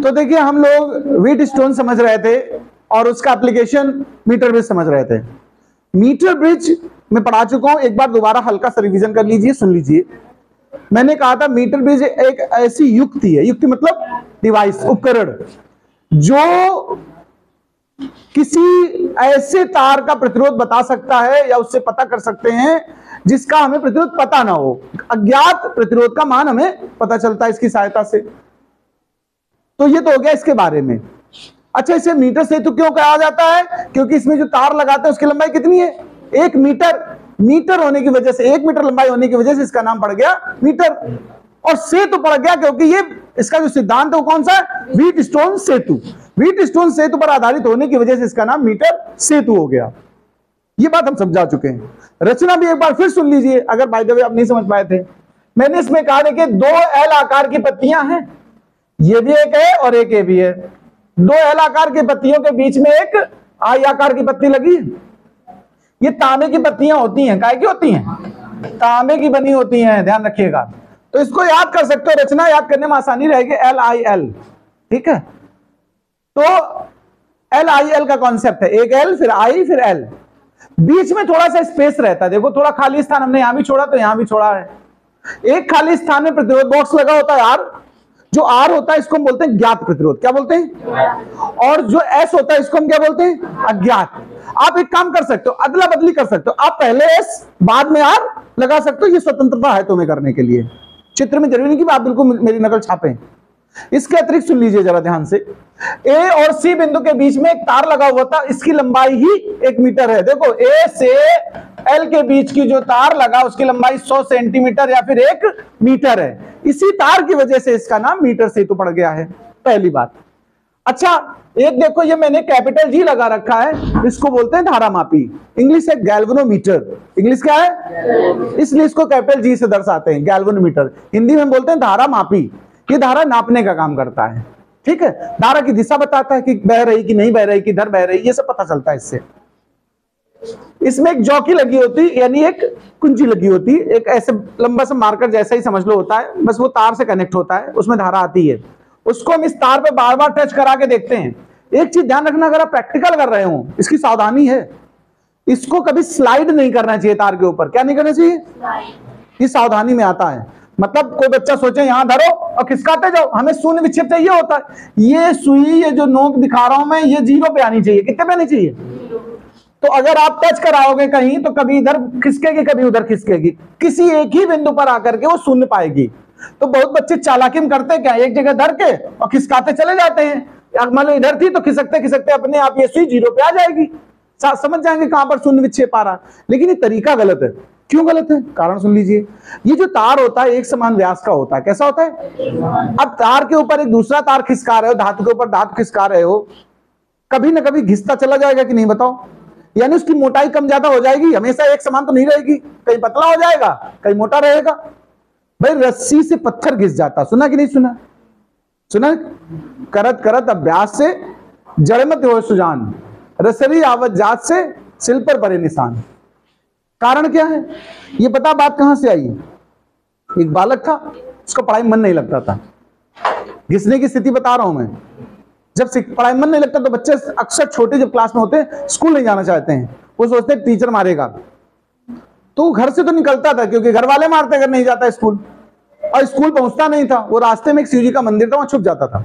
तो देखिए हम लोग व्हीट स्टोन समझ रहे थे और उसका एप्लीकेशन मीटर ब्रिज समझ रहे थे। मीटर ब्रिज में पढ़ा चुका हूं, एक बार दोबारा हल्का सा रिवीजन कर लीजिए, सुन लीजिए। मैंने कहा था मीटर ब्रिज एक ऐसी युक्ति है, युक्ति मतलब डिवाइस, उपकरण, जो किसी ऐसे तार का प्रतिरोध बता सकता है या उससे पता कर सकते हैं जिसका हमें प्रतिरोध पता ना हो। अज्ञात प्रतिरोध का मान हमें पता चलता है इसकी सहायता से। तो ये तो हो गया इसके बारे में। अच्छा, इसे मीटर सेतु क्यों कहा जाता है? क्योंकि इसमें जो तार लगाते हैं उसकी लंबाई कितनी है? 1 मीटर। मीटर होने की वजह से, 1 मीटर लंबाई होने की वजह से इसका नाम पड़ गया मीटर। और सेतु पड़ गया क्योंकि ये इसका जो सिद्धांत है वो कौन सा है? व्हीट स्टोन सेतु। व्हीट स्टोन सेतु पर आधारित होने की वजह से इसका नाम मीटर सेतु हो गया। ये बात हम समझा चुके हैं। रचना भी एक बार फिर सुन लीजिए अगर बाय द वे आप नहीं समझ पाए थे। मैंने इसमें कहा देखिए 2 एल आकार की पत्तियां हैं, ये भी एक है और एक ये भी है। 2 एल आकार की पत्तियों के बीच में एक आई आकार की पत्ती लगी। ये तांबे की पत्तियां होती हैं। काय की होती हैं? तांबे की बनी होती हैं, ध्यान रखिएगा। तो इसको याद कर सकते हो, रचना याद करने में आसानी रहेगी। LIL, ठीक है। तो LIL का कॉन्सेप्ट है, एक L फिर I फिर L, बीच में थोड़ा सा स्पेस रहता है। देखो थोड़ा खाली स्थान हमने यहां भी छोड़ा तो यहां भी छोड़ा है। एक खाली स्थान में प्रतिरोध बॉक्स लगा होता है R, जो R होता है इसको हम बोलते हैं ज्ञात प्रतिरोध। क्या बोलते हैं? और जो S होता है इसको हम क्या बोलते हैं? अज्ञात। आप एक काम कर सकते हो, अदला बदली कर सकते हो, आप पहले S बाद में R लगा सकते हो। ये स्वतंत्रता है तुम्हें करने के लिए, चित्र में जरूरी नहीं कि आप बिल्कुल मेरी नकल छापें। इसके अतिरिक्त सुन लीजिए जरा ध्यान से, A और C बिंदु के बीच में एक तार लगा हुआ था, इसकी लंबाई ही 1 मीटर है। देखो A से L के बीच की जो तार लगा उसकी लंबाई 100 सेंटीमीटर या फिर 1 मीटर है। इसी तार की वजह से इसका नाम मीटर सेतु पड़ गया है, पहली बात। अच्छा, एक देखो ये मैंने कैपिटल G लगा रखा है, इसको बोलते हैं धारा मापी। इंग्लिश है गैल्वेनोमीटर। इंग्लिश क्या है? इसलिए इसको कैपिटल G से दर्शाते हैं, गैल्वेनोमीटर। हिंदी में बोलते हैं धारा मापी। ये धारा नापने का काम करता है, ठीक है। धारा की दिशा बताता है कि बह रही कि नहीं बह रही, किधर बह रही, ये सब पता चलता है इससे। इसमें एक जॉकी लगी होती, यानी एक कुंजी लगी होती, एक ऐसे लंबा सा मार्कर जैसा ही समझ लो होता है, बस वो तार से कनेक्ट होता है, उसमें धारा आती है। उसको हम इस तार पे बार बार टच करा के देखते हैं। एक चीज ध्यान रखना, अगर आप प्रैक्टिकल कर रहे हो, इसकी सावधानी है, इसको कभी स्लाइड नहीं करना चाहिए तार के ऊपर। क्या नहीं करना चाहिए? ये सावधानी में आता है। मतलब कोई बच्चा सोचे यहां धरो और खिसकाते जाओ, हमें शून्य विक्षेप चाहिए होता है। ये सुई, ये जो नोक दिखा रहा हूं मैं, ये 0 पे आनी चाहिए। कितने पे आनी चाहिए? तो अगर आप टच कराओगे कहीं तो कभी इधर खिसकेगी कभी उधर खिसकेगी, किसी एक ही बिंदु पर आकर के वो शून्य पाएगी। तो बहुत बच्चे चालाकी में करते क्या, एक जगह धर के और खिसकाते चले जाते हैं। मान लो इधर थी तो खिसकते खिसकते अपने आप ये सुई 0 पे आ जाएगी, समझ जाएंगे कहां पर शून्य विक्षेप आ रहा। लेकिन ये तरीका गलत है। क्यों गलत है? कारण सुन लीजिए। ये जो तार होता है एक समान व्यास का होता है। कैसा होता है? अब तार के ऊपर एक दूसरा तार खिसका रहे हो, धातु के ऊपर धातु खिसका रहे हो, कभी ना कभी घिसता चला जाएगा कि नहीं बताओ? यानी उसकी मोटाई कम ज्यादा हो जाएगी, हमेशा एक समान तो नहीं रहेगी, कहीं पतला हो जाएगा कहीं मोटा रहेगा। भाई रस्सी से पत्थर घिस जाता, सुना कि नहीं सुना? सुना? करत करत अभ्यास से जड़ मत हो सुजान, रसरी आवत जात से सिल पर परे निशान। कारण क्या है? ये पता बात कहां से आई? एक बालक था, उसका पढ़ाई में मन नहीं लगता था। घिसने की स्थिति बता रहा हूं मैं। जब पढ़ाई में मन नहीं लगता तो बच्चे अक्सर छोटे जब क्लास में होते हैं स्कूल नहीं जाना चाहते हैं, वो सोचते हैं टीचर मारेगा। तो घर से तो निकलता था क्योंकि घर वाले मारते अगर नहीं जाता स्कूल, और स्कूल पहुंचता नहीं था। वो रास्ते में एक शिव जी का मंदिर था, वहां छुप जाता था।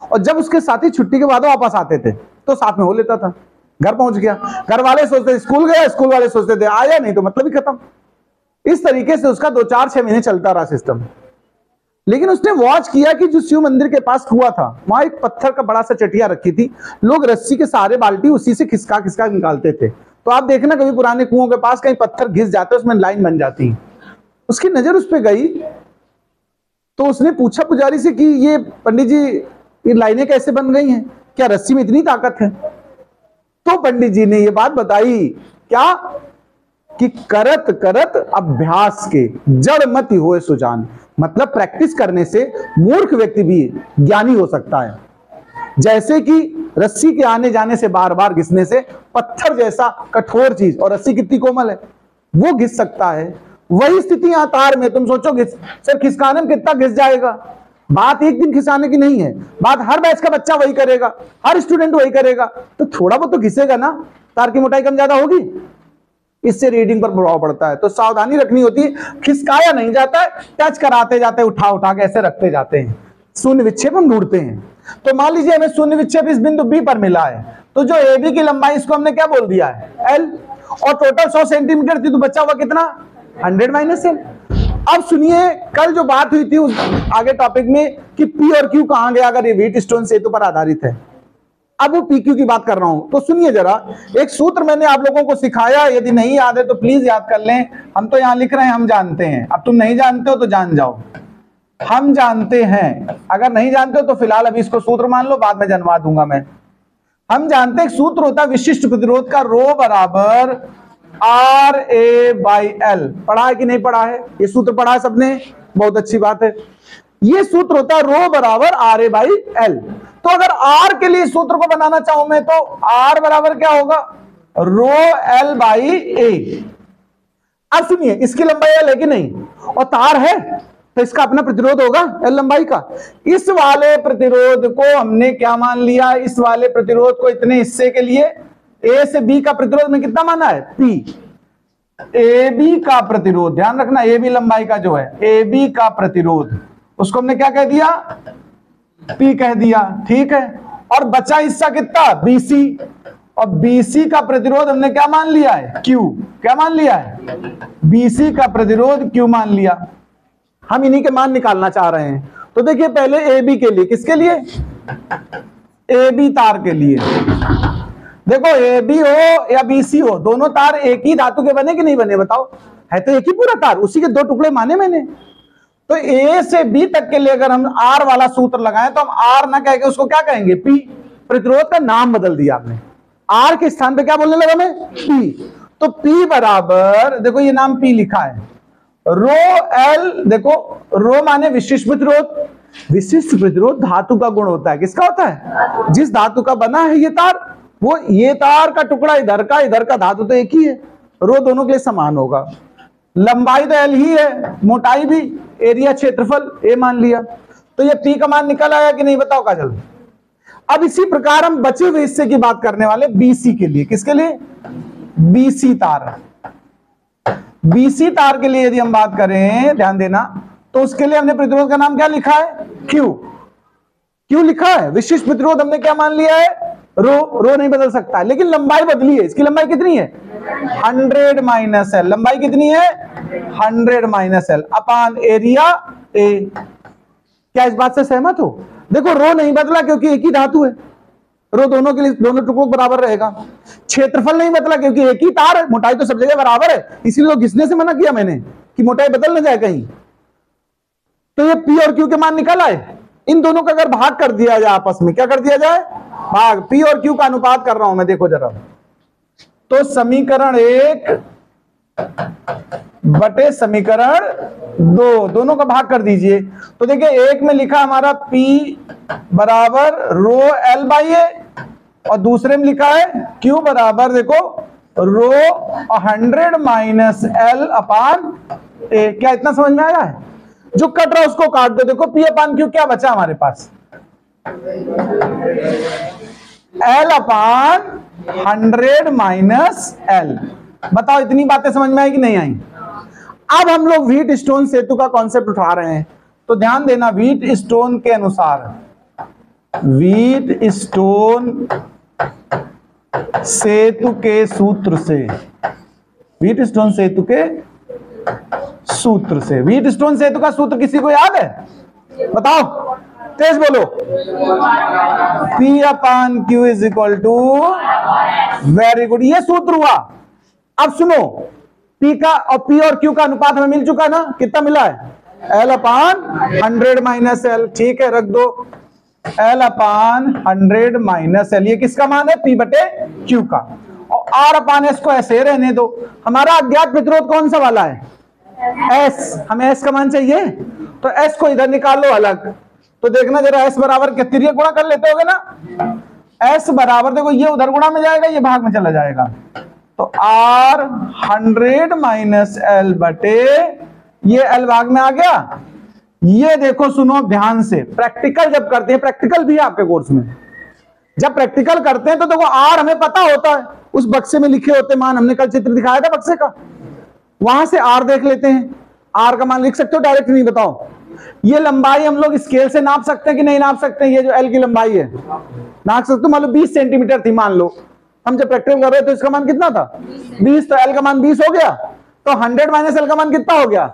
और जब उसके साथी छुट्टी के बाद वापस आते थे तो साथ में हो लेता था। घर पहुंच गया, घर वाले सोचते स्कूल गया, स्कूल वाले सोचते थे आया नहीं तो मतलब ही खत्म। इस तरीके से उसका 2-4-6 महीने चलता रहा सिस्टम। लेकिन उसने वॉच किया कि जो शिव मंदिर के पास कुआं था वहां एक पत्थर का बड़ा सा चटिया रखी थी, लोग रस्सी के सहारे बाल्टी उसी से खिसका खिसका निकालते थे। तो आप देखना कभी पुराने कुओं के पास कहीं पत्थर घिस जाते, उसमें लाइन बन जाती है। उसकी नजर उस पर गई तो उसने पूछा पुजारी से कि ये पंडित जी ये लाइनें कैसे बन गई हैं, क्या रस्सी में इतनी ताकत है? तो पंडित जी ने ये बात बताई क्या कि करत करत अभ्यास के जड़ मत होए सुजान। मतलब प्रैक्टिस करने से मूर्ख व्यक्ति भी ज्ञानी हो सकता है। जैसे कि रस्सी के आने जाने से बार बार घिसने से पत्थर जैसा कठोर चीज, और रस्सी कितनी कोमल है, वो घिस सकता है। वही स्थिति यहां तार में, तुम सोचो सर खिसकाने में कितना घिस जाएगा, बात एक दिन खिंचाने की नहीं है, बात हर बैच का बच्चा वही करेगा, हर स्टूडेंट वही करेगा, तो थोड़ा बहुत तो घिसेगा ना, तार की मोटाई कम ज्यादा होगी, इससे रीडिंग पर प्रभाव पड़ता है। तो सावधानी रखनी होती है, खिसकाया नहीं जाता है, टच कराते जाते, उठा उठा के ऐसे रखते जाते हैं, शून्य विक्षेप हम ढूंढते हैं। तो मान लीजिए हमें शून्य विक्षेप इस बिंदु बी पर मिला है, तो जो ए बी की लंबाई इसको हमने क्या बोल दिया है, एल, और टोटल 100 सेंटीमीटर थी, तो बचा हुआ कितना, 100 माइनस एल। अब सुनिए, कल जो बात हुई थी उस आगे टॉपिक में कि पी और क्यू कहां गया, अगर ये व्हीटस्टोन सेतु पर आधारित है, अब वो पीक्यू की बात कर रहा हूं। तो सुनिए जरा, एक सूत्र मैंने आप लोगों को सिखाया, यदि नहीं याद है तो प्लीज याद कर लें। हम तो यहां लिख रहे हैं हम जानते हैं, अब तुम नहीं जानते हो तो जान जाओ, हम जानते हैं। अगर नहीं जानते हो तो फिलहाल अभी इसको सूत्र मान लो, बाद में जनवा दूंगा मैं। हम जानते हैं सूत्र होता है विशिष्ट प्रतिरोध का, रो बराबर आर ए बाई एल। पढ़ा है कि नहीं पढ़ा है, ये सूत्र पढ़ा है सबने, बहुत अच्छी बात है। ये सूत्र होता है रो बराबर आर ए बाई एल। तो अगर आर के लिए सूत्र को बनाना चाहूं मैं, तो आर बराबर क्या होगा, रो एल बाई ए। अब सुनिए, इसकी लंबाई एल है कि नहीं, और तार है, तो इसका अपना प्रतिरोध होगा एल लंबाई का। इस वाले प्रतिरोध को हमने क्या मान लिया, इस वाले प्रतिरोध को इतने हिस्से के लिए ए से बी का प्रतिरोध में कितना माना है, पी। ए बी का प्रतिरोध, ध्यान रखना, ए बी लंबाई का जो है, ए बी का प्रतिरोध, उसको हमने क्या कह दिया, पी कह दिया, ठीक है। और बचा हिस्सा कितना, बीसी, और बीसी का प्रतिरोध हमने क्या मान लिया है, क्यू। क्या मान लिया है, बीसी का प्रतिरोध क्यू मान लिया। हम इन्हीं के मान निकालना चाह रहे हैं। तो देखिए पहले ए बी के लिए, किसके लिए, ए बी तार के लिए। देखो ए बी हो या बीसी हो, दोनों तार एक ही धातु के बने कि नहीं बने, बताओ, है तो एक ही पूरा तार, उसी के दो टुकड़े माने मैंने। तो ए से बी तक के लिए अगर हम आर वाला सूत्र लगाएं, तो हम आर ना कह के उसको क्या कहेंगे, पी। प्रतिरोध का नाम बदल दिया आपने, आर के स्थान पे क्या बोलने लगा मैं, पी। तो पी बराबर, देखो ये नाम पी लिखा है, रो एल, देखो रो माने विशिष्ट प्रतिरोध, विशिष्ट प्रतिरोध धातु का गुण होता है, किसका होता है, जिस धातु का बना है ये तार, वो ये तार का टुकड़ा इधर का धातु तो एक ही है, रो दोनों के लिए समान होगा। लंबाई तो एल ही है, मोटाई भी, एरिया क्षेत्रफल ए मान लिया। तो ये पी का मान निकल आया कि नहीं, बताओ काजल। अब इसी प्रकार हम बचे हुए हिस्से की बात करने वाले बीसी के लिए, किसके लिए, बीसी तार। बीसी तार के लिए यदि हम बात करें, ध्यान देना, तो उसके लिए हमने प्रतिरोध का नाम क्या लिखा है, क्यू। क्यू लिखा है, विशिष्ट प्रतिरोध हमने क्या मान लिया है, रो नहीं बदल सकता है, लेकिन लंबाई बदली है। इसकी लंबाई कितनी है, 100 माइनस एल। लंबाई कितनी है, 100 minus L upon area A. क्या इस बात से सहमत हो। देखो रो नहीं बदला क्योंकि एक ही धातु है, रो दोनों के लिए, दोनों टुकड़ों बराबर रहेगा। क्षेत्रफल नहीं बदला क्योंकि एक ही तार है, मोटाई तो सब जगह बराबर है, इसीलिए तो घिसने से मना किया मैंने कि मोटाई बदल न जाए कहीं। तो ये पी और क्यू के मान निकल आए। इन दोनों का अगर भाग कर दिया जाए आपस में, क्या कर दिया जाए, भाग, पी और क्यू का अनुपात कर रहा हूं मैं, देखो जरा। तो समीकरण 1 बटे समीकरण 2, दोनों का भाग कर दीजिए। तो देखिए एक में लिखा हमारा P बराबर रो एल बाई ए, और दूसरे में लिखा है Q बराबर, देखो रो 100 माइनस एल अपान ए। क्या इतना समझ में आया है, जो कट रहा है उसको काट दो। देखो P अपान Q क्या बचा हमारे पास, एल अपान 100 माइनस एल। बताओ इतनी बातें समझ में आई कि नहीं आई। अब हम लोग व्हीटस्टोन सेतु का कॉन्सेप्ट उठा रहे हैं, तो ध्यान देना, व्हीटस्टोन के अनुसार, व्हीटस्टोन सेतु के सूत्र से, व्हीटस्टोन सेतु के सूत्र से, व्हीटस्टोन सेतु का सूत्र किसी को याद है, बताओ, तेज बोलो। P upon Q is equal to, very good, ये सूत्र हुआ। अब सुनो, P का और P और Q का अनुपात हमें मिल चुका है ना, कितना मिला है, L अपान 100 माइनस एल। ठीक है, रख दो, L अपान 100 माइनस एल, ये किसका मान है, P बटे Q का। और R अपान S को ऐसे रहने दो। हमारा अज्ञात प्रतिरोध कौन सा वाला है, S, हमें S का मान चाहिए, तो S को इधर निकाल लो अलग। तो देखना जरा, S बराबर क्या, तिर्यक गुणा कर लेते होगे ना, S बराबर, देखो ये उधर गुणा में जाएगा, ये भाग में चला जाएगा, तो R 100 माइनस एल बटे, ये L भाग में आ गया, ये देखो सुनो ध्यान से, प्रैक्टिकल जब करते हैं, प्रैक्टिकल भी है आपके कोर्स में, जब प्रैक्टिकल करते हैं तो देखो आर हमें पता होता है, उस बक्से में लिखे होते मान, हमने कल चित्र दिखाया था बक्से का, वहां से आर देख लेते हैं, आर का मान लिख सकते हो डायरेक्ट, नहीं बताओ। ये लंबाई हम लोग स्केल से नाप सकते हैं कि नहीं नाप सकते हैं? ये जो एल की लंबाई है नाप सकते हो, मान लो 20 सेंटीमीटर थी, मान लो हम जब प्रैक्टिकल कर रहे तो इसका मान कितना था 20, तो एल का मान 20 हो गया, तो 100 माइनस एल का मान कितना हो गया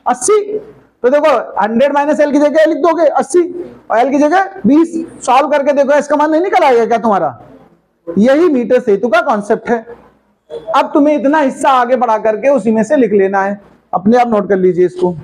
80। तो देखो 100 माइनस एल की जगह लिख दोगे 80 और एल की जगह 20, सॉल्व करके देखो इसका मान नहीं निकल आएगा क्या तुम्हारा? यही मीटर सेतु का कॉन्सेप्ट है। अब तुम्हें इतना हिस्सा आगे बढ़ा करके उसी में से लिख लेना है, अपने आप नोट कर लीजिए इसको।